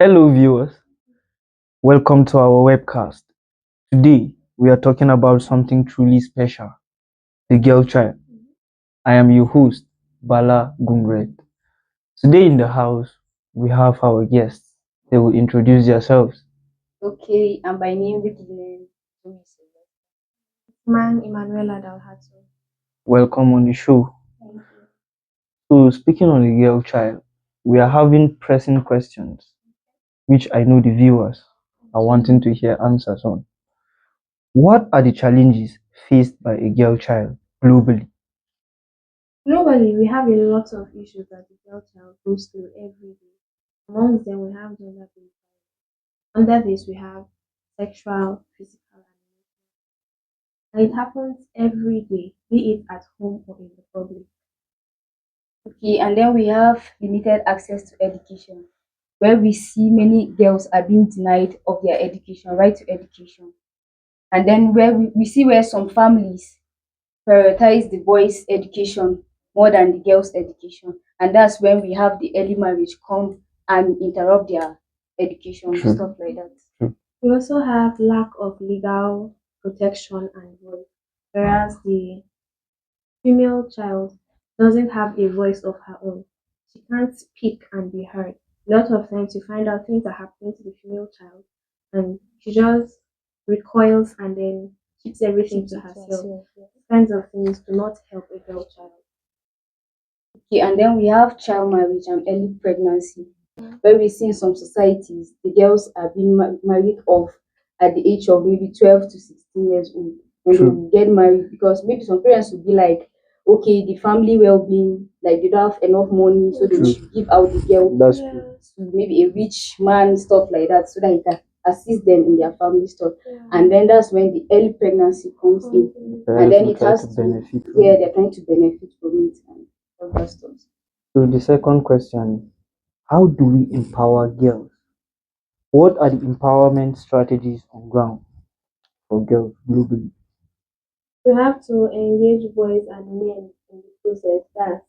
Hello, viewers. Welcome to our webcast. Today, we are talking about something truly special, the girl child. I am your host, Bala Gungret. Today in the house, we have our guests. They will introduce themselves. Okay, and by name, good evening. Man Emanuela Dalhatu. Welcome on the show. Thank you. So, speaking on the girl child, we are having pressing questions, which I know the viewers are wanting to hear answers on. What are the challenges faced by a girl child globally? Globally, we have a lot of issues that the girl child goes through every day. Amongst them, we have gender-based. Under this, we have sexual, physical, and it happens every day, be it at home or in the public. Okay, and then we have limited access to education, where we see many girls are being denied of their education, right to education. And then where we see where some families prioritize the boys' education more than the girls' education. And that's when we have the early marriage come and interrupt their education, True. stuff like that. We also have lack of legal protection and voice, whereas the female child doesn't have a voice of her own. She can't speak and be heard. A lot of times you find out things are happening to the female child and she just recoils and then keeps everything to herself. These kinds of things do not help a girl child. Okay, and then we have child marriage and early pregnancy, where we see in some societies the girls are being married off at the age of maybe 12 to 16 years old. And they True. will get married because maybe some parents will be like, okay, the family well being, like they don't have enough money, so they True. should give out the girl That's Yeah. true. to maybe a rich man, stuff like that, so that he can assist them in their family stuff. Yeah. And then that's when the early pregnancy comes in. And Parents then will it try has to to, benefit from yeah, it. they're trying to benefit from it and all that stuff. So the second question, how do we empower girls? What are the empowerment strategies on ground for girls globally? We have to engage boys and men in the process. That's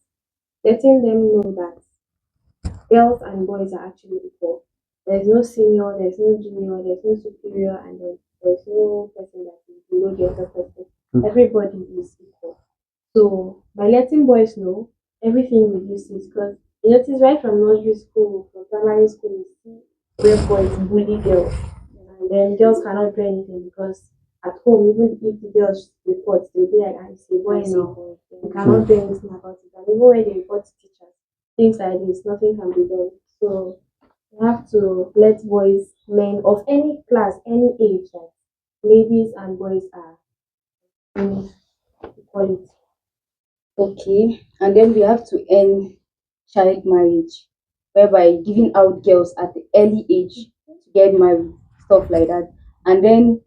letting them know that girls and boys are actually equal. There's no senior, there's no junior, there's no superior, and then there's no person that is below the other person. Hmm. Everybody is equal. So by letting boys know, everything reduces because you notice right from nursery school, from primary school, you see where boys bully girls, and then girls cannot do anything because at home, even if the girls report, they'll be like, "I say boy now, you cannot do anything about it." And even when they report to teachers, things like this, nothing can be done. So you have to let boys, men of any class, any age, like ladies and boys are in equality. Okay, and then we have to end child marriage, whereby giving out girls at the early age to get married, stuff like that. And then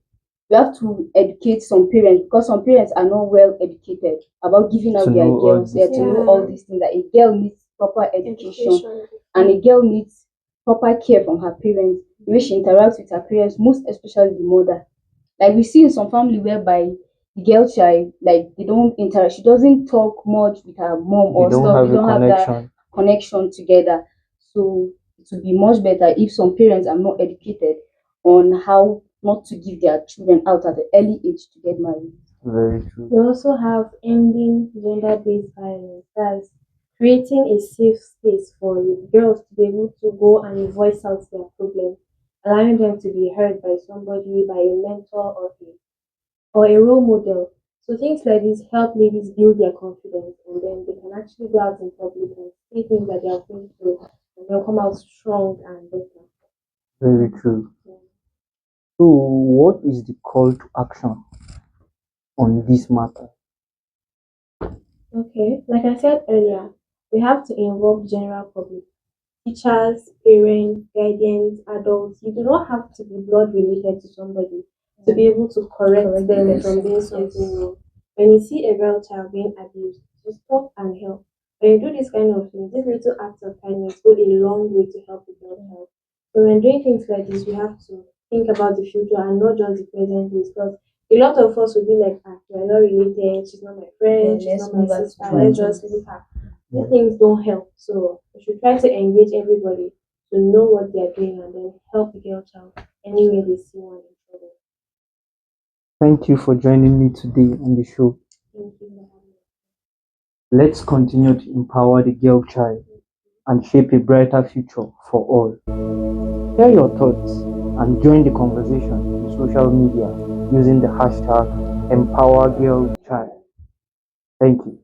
we have to educate some parents because some parents are not well educated about giving To out their know all girls. these Yeah, to know Yeah. all these things that a girl needs proper education Education. and a girl needs proper care from her parents, the way she interacts with her parents, most especially the mother. Like we see in some family whereby the girl child, like they don't interact, she doesn't talk much with her mom They or don't stuff. have They a don't have that connection. connection together. So it would be much better if some parents are more educated on how not to give their children out at the early age to get married. Very true. We also have ending gender based violence. That's creating a safe space for girls to be able to go and voice out their problems, allowing them to be heard by somebody, by a mentor or a role model. So things like this help ladies build their confidence and then they can actually go out in public and say things that they are going through and they'll come out strong and better. Very true. Yeah. So what is the call to action on this matter? Okay, like I said earlier, we have to involve general public, teachers, parents, guardians, adults. You do not have to be blood related to somebody to be able to correct them from doing something wrong. When you see a girl child being abused, you stop and help. When you do this kind of thing, this little act of kindness go a long way to help the girl child. So when doing things like this, we have to think about the future and not just the present days because a lot of us will be like, ah, we're not related, she's not my friend, she's Let's not my move sister, on let's to just leave her. These things don't help. So we should try to engage everybody to know what they're doing and then help the girl child anywhere they see one in trouble. Thank you for joining me today on the show. Thank you for having me. Let's continue to empower the girl child and shape a brighter future for all. Share your thoughts and join the conversation in social media using the hashtag EmpowerGirlChild. Thank you.